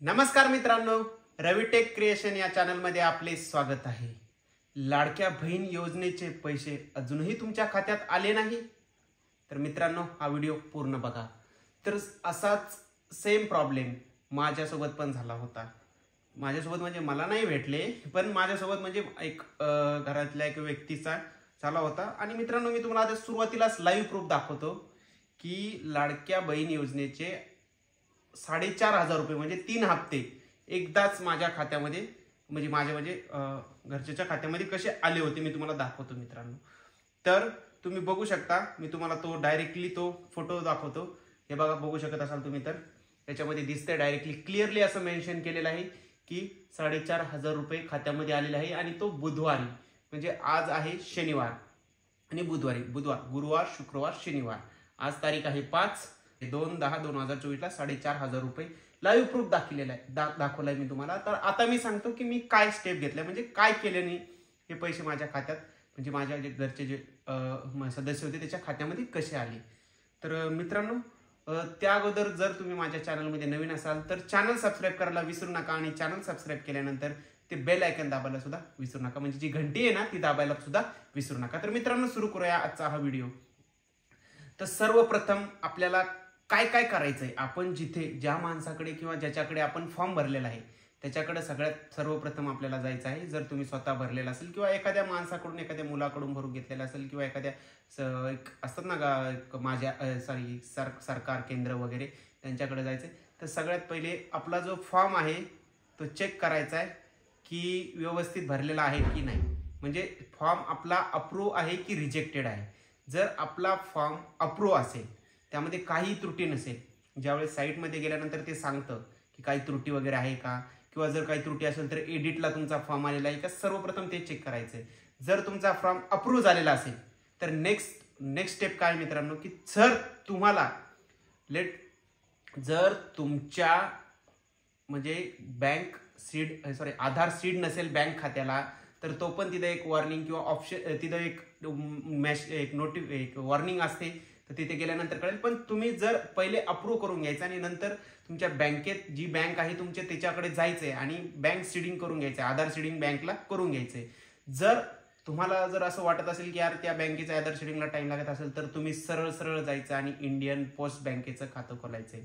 नमस्कार मित्रांनो, रविटेक क्रिएशन या चॅनलमध्ये आपले स्वागत आहे। लाडक्या बहीण योजनेचे पैसे अजूनही तुमच्या खात्यात आले नाही तर मित्रांनो हा व्हिडिओ पूर्ण बघा। तर असाच सेम प्रॉब्लेम माझ्यासोबत पण झाला होता। माझ्यासोबत म्हणजे मला नाही भेटले, पण माझ्यासोबत म्हणजे एक घरातल्या एक व्यक्तीचा झाला होता। आणि मित्रांनो मी तुम्हाला आता सुरुवातीलाच लाईव्ह प्रूफ दाखवतो की लाडक्या बहीण योजनेचे 4,500 रुपये म्हणजे 3 हप्ते एकदाच माझ्या खात्यामध्ये म्हणजे माझ्या घरच्याच्या खात्यामध्ये कसे आले होते मी तुम्हाला दाखवतो मित्रांनो। तर तुम्ही बघू शकता, मी तुम्हाला तो डायरेक्टली तो फोटो दाखवतो। हे बघा, बघू शकत असाल तुम्ही, तर त्याच्यामध्ये दिसतंय डायरेक्टली क्लिअरली असं मेन्शन केलेलं आहे की 4,500 रुपये खात्यामध्ये आलेले आहे। आणि तो बुधवारी म्हणजे आज आहे शनिवार आणि बुधवार गुरुवार शुक्रवार शनिवार, आज तारीख आहे 5/10/2024 ला 4,500 रुपये लाईव्ह प्रूफ दाखवलाय मी तुम्हाला। तर आता मी सांगतो की मी काय स्टेप घेतल्या, म्हणजे काय केल्याने हे पैसे माझ्या खात्यात म्हणजे माझ्या जे घरचे जे सदस्य होते त्याच्या खात्यामध्ये कसे आले। तर मित्रांनो त्या अगोदर जर तुम्ही माझ्या चॅनलमध्ये नवीन असाल तर चॅनल सबस्क्राईब करायला विसरू नका। आणि चॅनल सबस्क्राईब केल्यानंतर ते बेल आयकॉन दाबायला सुद्धा विसरू नका, म्हणजे जी घंटी आहे ना ती दाबायला सुद्धा विसरू नका। तर मित्रांनो सुरू करूया आजचा हा व्हिडिओ। तर सर्वप्रथम आपल्याला काय काय करायचंय, आपण जिथे ज्या माणसाकडे किंवा ज्याच्याकडे आपण फॉर्म भरलेला आहे त्याच्याकडे सर्वप्रथम आपल्याला जायचं आहे। जर तुम्ही स्वतः भरलेला असेल किंवा एखाद्या माणसाकडून एखाद्या मुलाकडून भरून घेतलेला असेल किंवा एखाद्या असतात ना माझ्या सरकार केंद्र वगैरे त्यांच्याकडे जायचंय। तर सगळ्यात पहिले आपला जो फॉर्म आहे तो चेक करायचा आहे की व्यवस्थित भरलेला आहे की नाही, म्हणजे फॉर्म आपला अप्रूव्ह आहे की रिजेक्टेड आहे। जर आपला फॉर्म अप्रूव्ह असेल, त्यामध्ये काही त्रुटी नसेल, ज्यावेळेस साईटमध्ये गेल्यानंतर ते सांगतं की काही त्रुटी वगैरे आहे का, किंवा जर काही त्रुटी असेल तर एडिटला तुमचा फॉर्म आलेला आहे का, सर्वप्रथम ते चेक करायचंय। जर तुमचा फॉर्म अप्रूव्ह झालेला असेल तर नेक्स्ट स्टेप काय मित्रांनो, की जर तुमच्या म्हणजे आधार सीड नसेल बँक खात्याला, तर तो पण तिथे एक वॉर्निंग किंवा ऑप्शन तिथे एक वॉर्निंग असते, तर तिथे गेल्यानंतर कळेल। पण तुम्ही जर पहिले अप्रूव्ह करून घ्यायचं आणि नंतर तुमच्या बँकेत जी बँक आहे तुमच्या त्याच्याकडे जायचंय आणि बँक सीडिंग करून घ्यायचंय, आधार सीडिंग बँकला करून घ्यायचंय। जर तुम्हाला जर असं वाटत असेल की यार त्या बँकेच्या आधार सीडिंगला टाइम लागत असेल तर तुम्ही सरळ जायचं आणि इंडियन पोस्ट बँकेचं खातं खोलायचंय।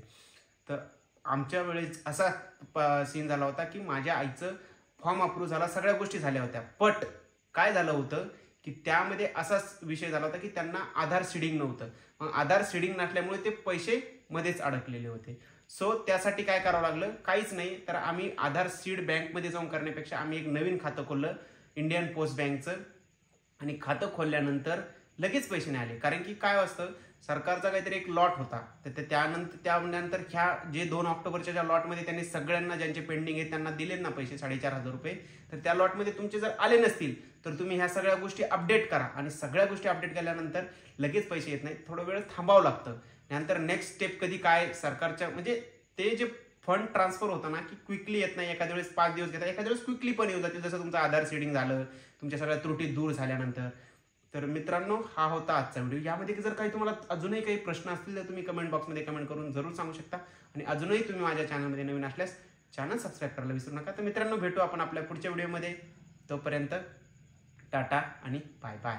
तर आमच्या वेळेस असा सीन झाला होता की माझ्या आईचं फॉर्म अप्रूव्ह झाला, सगळ्या गोष्टी झाल्या होत्या, बट काय झालं होतं की त्यामध्ये असाच विषय झाला होता की त्यांना आधार सीडिंग नव्हतं। मग आधार सीडिंग नसल्यामुळे ते पैसे मध्येच अडकलेले होते। सो त्यासाठी काय करावं लागलं, काहीच नाही, तर आम्ही आधार सीड बँकमध्ये जाऊन करण्यापेक्षा आम्ही एक नवीन खातं खोललं इंडियन पोस्ट बँकचं। आणि खातं खोलल्यानंतर लगेच पैसे नाही आले, कारण की काय असतं सरकारचा काहीतरी एक लॉट होता, तर त्यानंतर ह्या जे 2 ऑक्टोबरच्या ज्या लॉटमध्ये त्यांनी सगळ्यांना ज्यांचे पेंडिंग आहेत त्यांना दिले ना पैसे 4,500 रुपये, तर त्या लॉटमध्ये तुमचे जर आले नसतील तर तुम्ही ह्या सगळ्या गोष्टी अपडेट करा। आणि सगळ्या गोष्टी अपडेट केल्यानंतर लगेच पैसे येत नाहीत, थोडं वेळ थांबावं लागतं। नंतर नेक्स्ट स्टेप कधी काय सरकारच्या म्हणजे ते जे फंड ट्रान्सफर होतं ना की क्विकली येत नाही, एखाद्या वेळेस 5 दिवस घेतात, एखाद्या वेळेस क्विकली पण येऊ जातील, जसं तुमचं आधार सीडिंग झालं तुमच्या सगळ्या त्रुटी दूर झाल्यानंतर। तर मित्रांनो हा होता आजचा व्हिडिओ। यामध्ये जर काही तुम्हाला अजूनही काही प्रश्न असतील तर तुम्ही कमेंट बॉक्समध्ये कमेंट करून जरूर सांगू शकता। आणि अजूनही तुम्ही माझ्या चॅनलमध्ये नवीन असल्यास चॅनल सबस्क्राईब करायला विसरू नका। तर मित्रांनो भेटू आपण आपल्या पुढच्या व्हिडिओमध्ये, तोपर्यंत टाटा आणि बाय बाय।